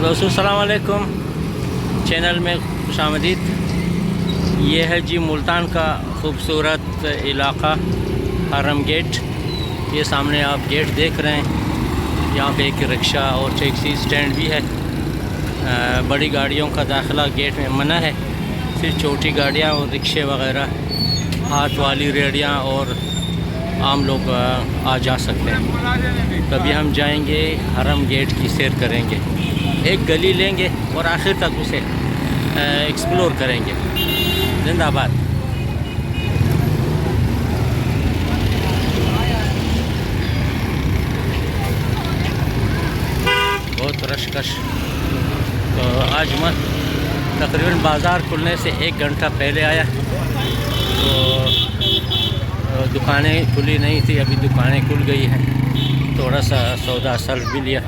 दोस्तों अस्सलाम वालेकुम, चैनल में खुशामदीद। ये है जी मुल्तान का ख़ूबसूरत इलाका हरम गेट। ये सामने आप गेट देख रहे हैं। यहाँ पे एक रिक्शा और टैक्सी स्टैंड भी है। बड़ी गाड़ियों का दाखिला गेट में मना है, सिर्फ छोटी गाड़ियाँ और रिक्शे वगैरह, हाथ वाली रेहड़ियाँ और आम लोग आ जा सकते हैं। तभी हम जाएंगे हरम गेट की सैर करेंगे, एक गली लेंगे और आखिर तक उसे एक्सप्लोर करेंगे। जिंदाबाद। बहुत रशकश। तो आज मैं तकरीबन बाज़ार खुलने से 1 घंटा पहले आया, तो दुकानें खुली नहीं थी, अभी दुकानें खुल गई हैं। थोड़ा सा सौदा सल्फ भी लिया।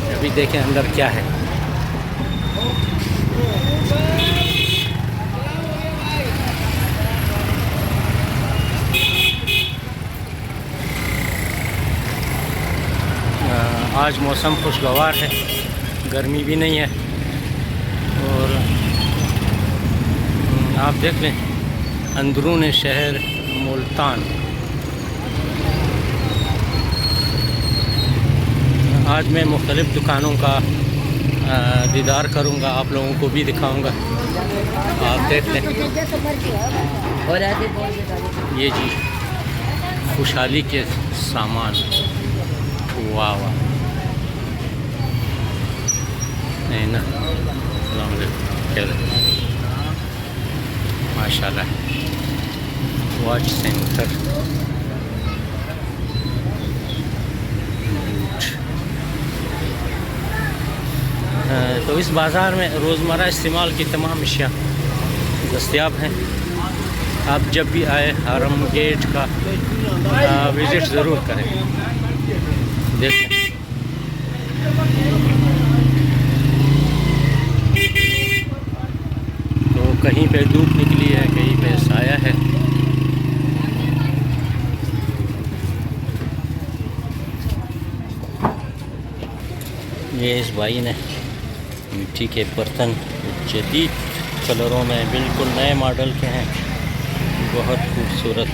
अभी देखें अंदर क्या है। आज मौसम खुशगवार है, गर्मी भी नहीं है। और आप देख लें अंदरून शहर मुल्तान। आज मैं मुख्तलिफ़ दुकानों का दीदार करूंगा, आप लोगों को भी दिखाऊंगा। आप देख लें ये जी खुशहाली के सामान। वाह वाह, नहीं ना। अस्सलाम वालेकुम, माशाल्लाह। वॉच सेंटर, तो इस बाज़ार में रोज़मर्रा इस्तेमाल की तमाम अशिया दस्तयाब हैं। आप जब भी आए हरम गेट का विज़िट ज़रूर करें। देखें तो कहीं पे धूप निकली है, कहीं पे साया है। ये इस भाई ने मिट्टी के बर्तन जदीद कलरों में, बिल्कुल नए मॉडल के हैं, बहुत खूबसूरत।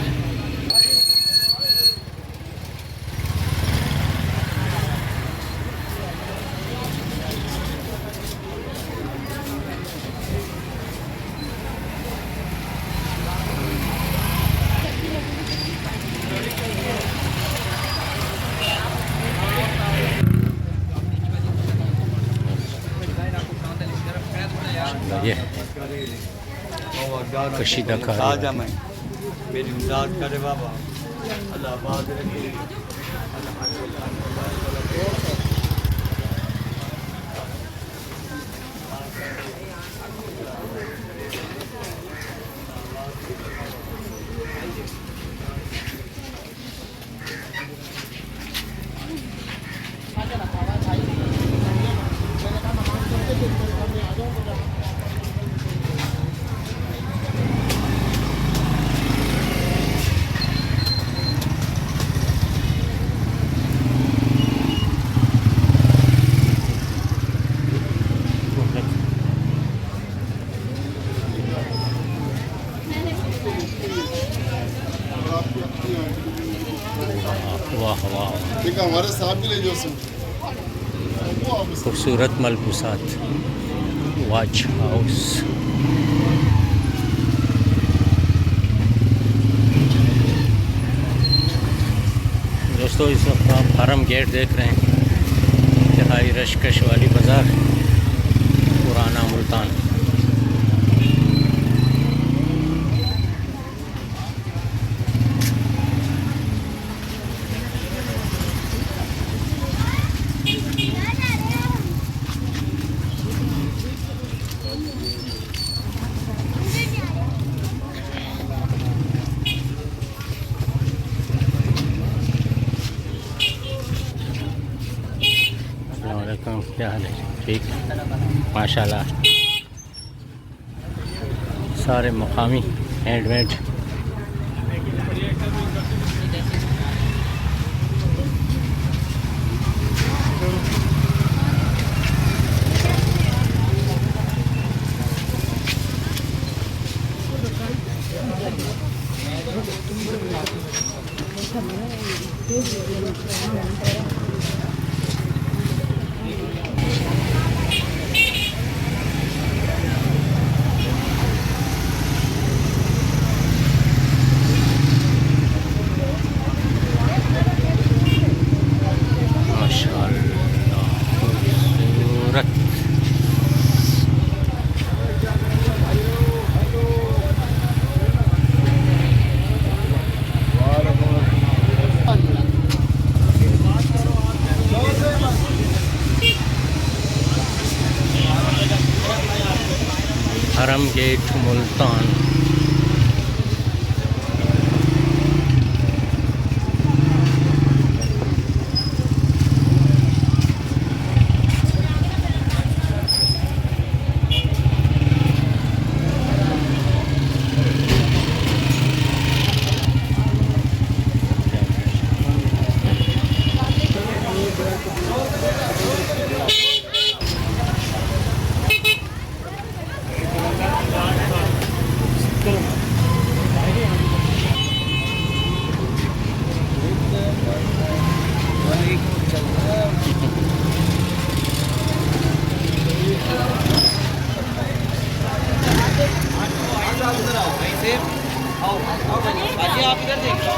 ये कशीदा का मेरी इमदाद करे बाबा, अल्लाह आबाद रखे। वाह वाह, हमारे साथ भी ले जाओ। खूबसूरत मलबूसात, वॉच हाउस। दोस्तों इस वक्त आप हरम गेट देख रहे हैं, इंतहाई रशकश वाली बाज़ार, पुराना मुल्तान। क्या हाल है? ठीक, माशाल्लाह। सारे मकामी हैंडमेड। माशाअल्लाह खूबसूरत। हरम गेट मुल्तान। आप इधर देखिए।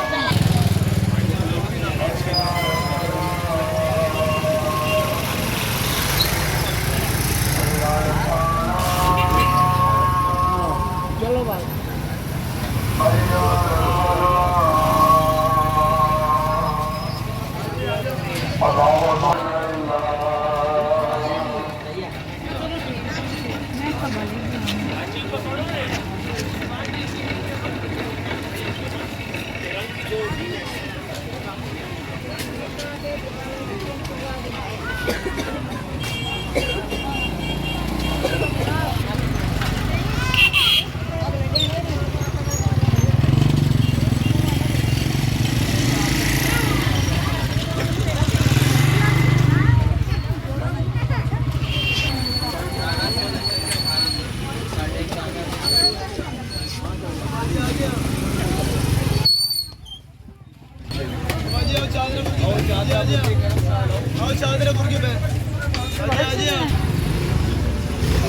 चलो भाई।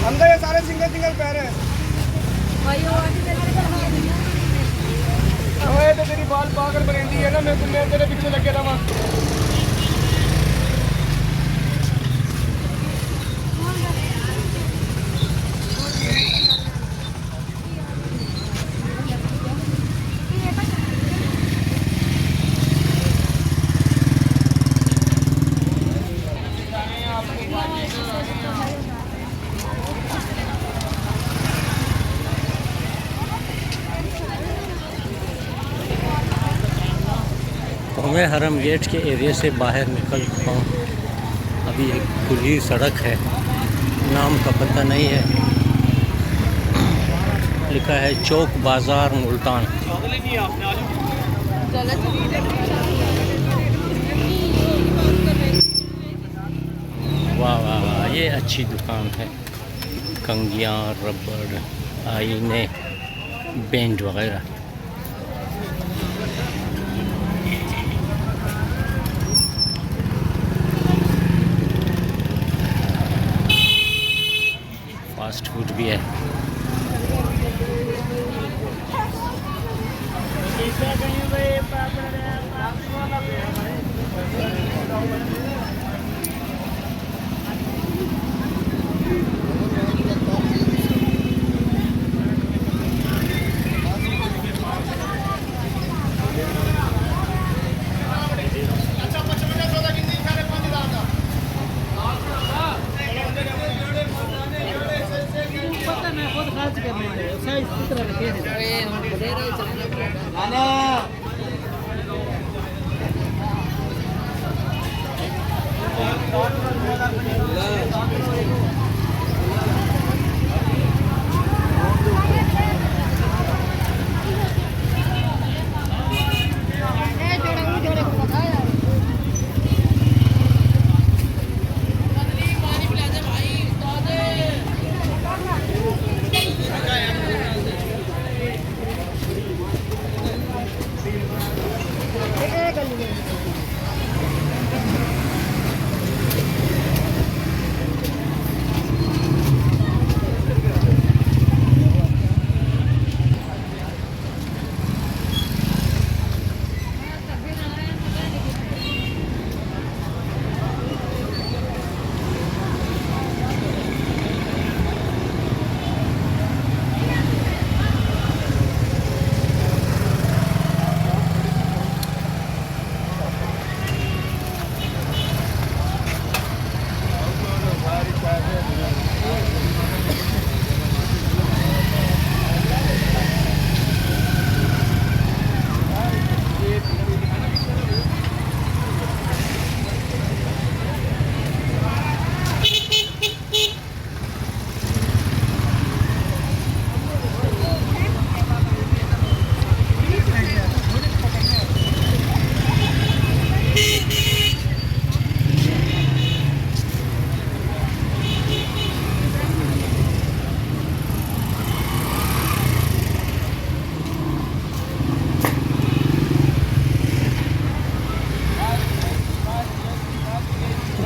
अंदर ये सारे सिंगल सिंगल पैर है। ओए तो तेरी बाल पाकर बरेंदी है ना, मैं तेरे पीछे लगे रहा। तो मैं हरम गेट के एरिया से बाहर निकल चुका हूँ। अभी एक खुली सड़क है, नाम का पता नहीं है, लिखा है चौक बाज़ार मुल्तान। वाह वाह वाह, ये अच्छी दुकान है। कंगियाँ, रबड़, आईने, बेंच वगैरह। फास्ट फूड भी है।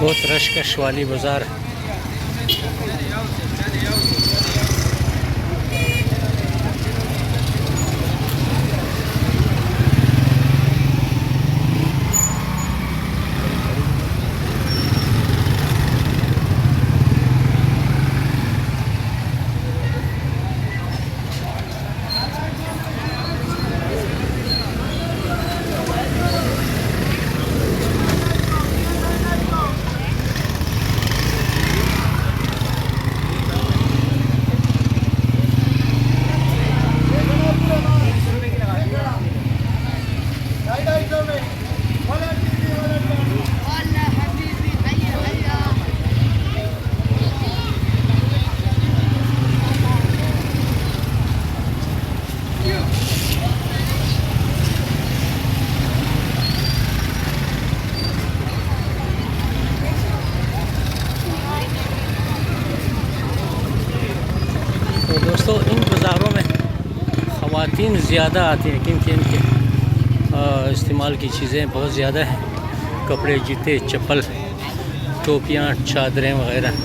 बहुत रशकश वाली बाज़ार है। तो दोस्तों इन बाज़ारों में ख़वातीन ज़्यादा आती हैं क्योंकि इनके इस्तेमाल की चीज़ें बहुत ज़्यादा हैं। कपड़े, जूते, चप्पल, टोपियाँ, चादरें वग़ैरह।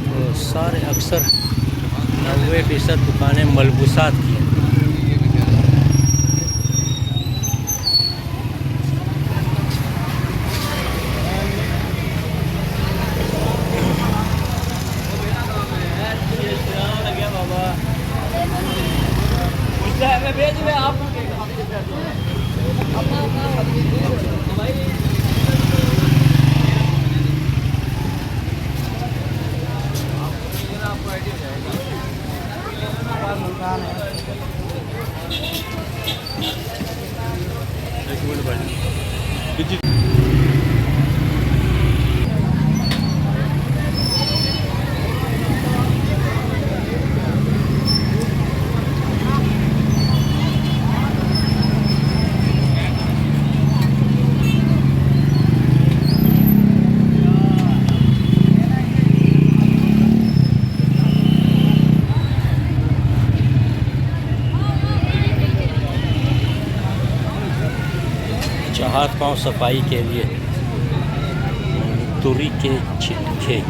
तो सारे अक्सर 90% दुकानें मलबूसात की हैं। हाथ पांव सफाई के लिए तुरी के छिलके।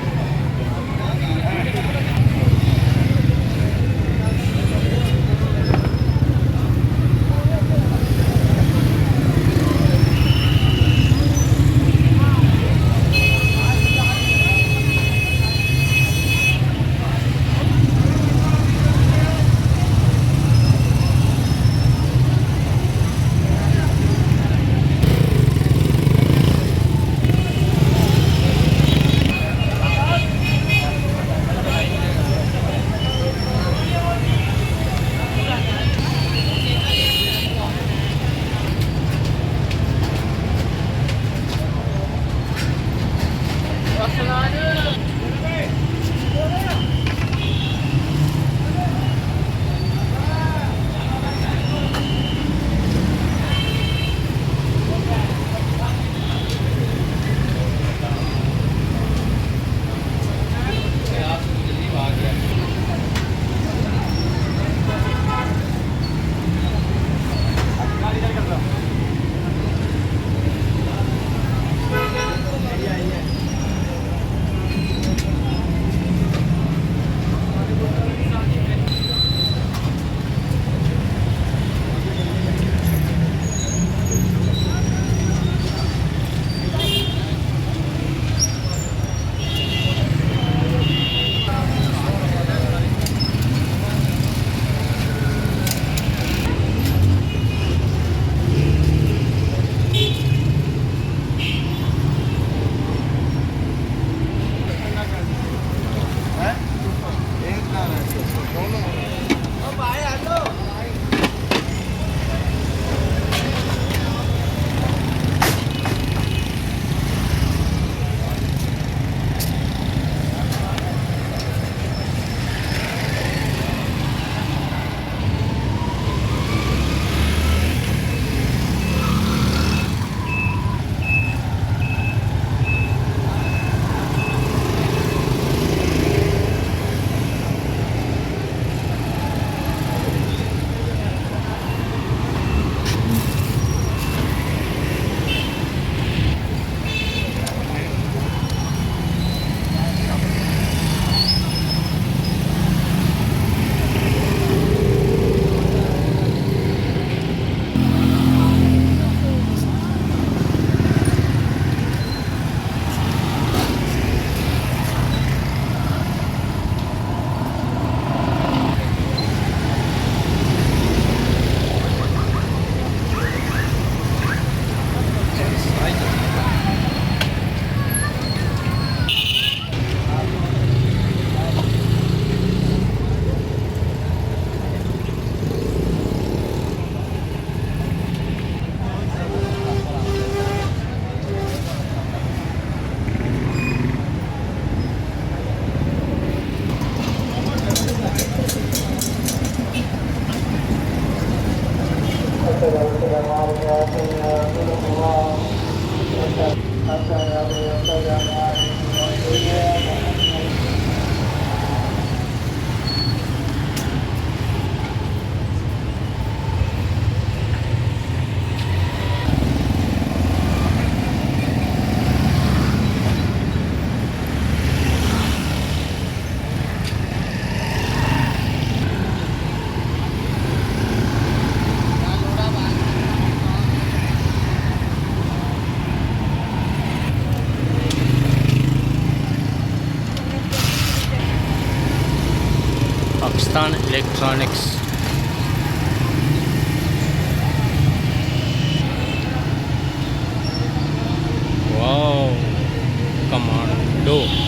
Pakistan Electronics. Wow, Commando.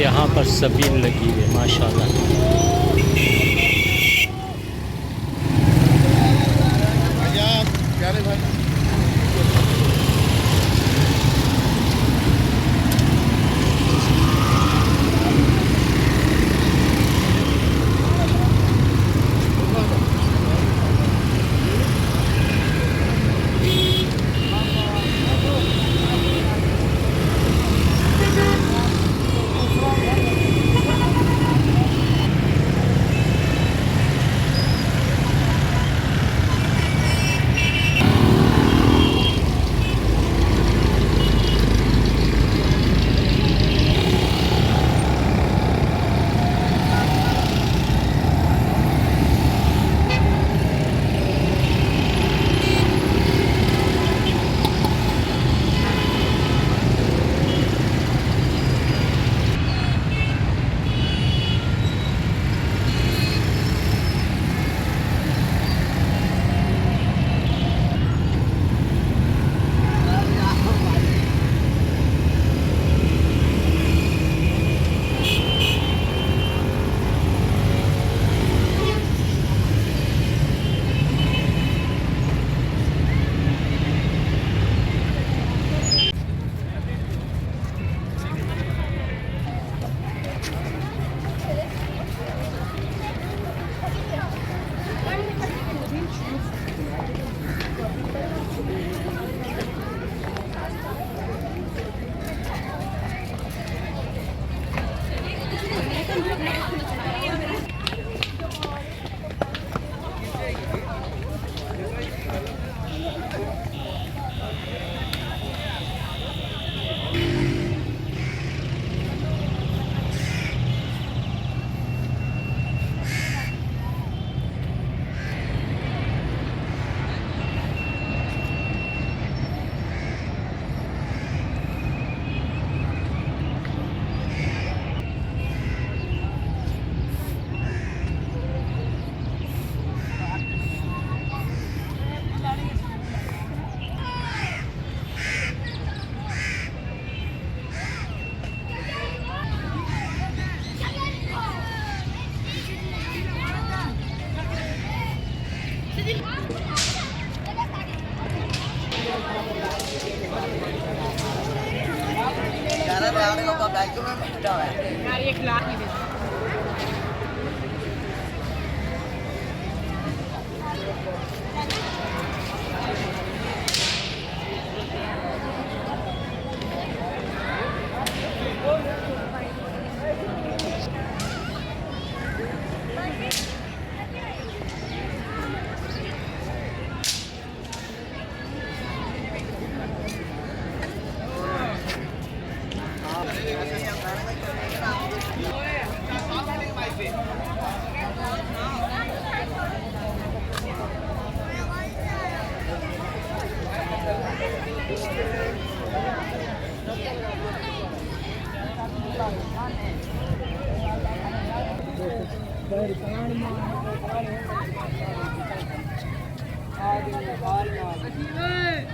यहाँ पर सबील लगी हुई है माशाल्लाह।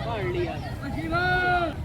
पढ़ लिया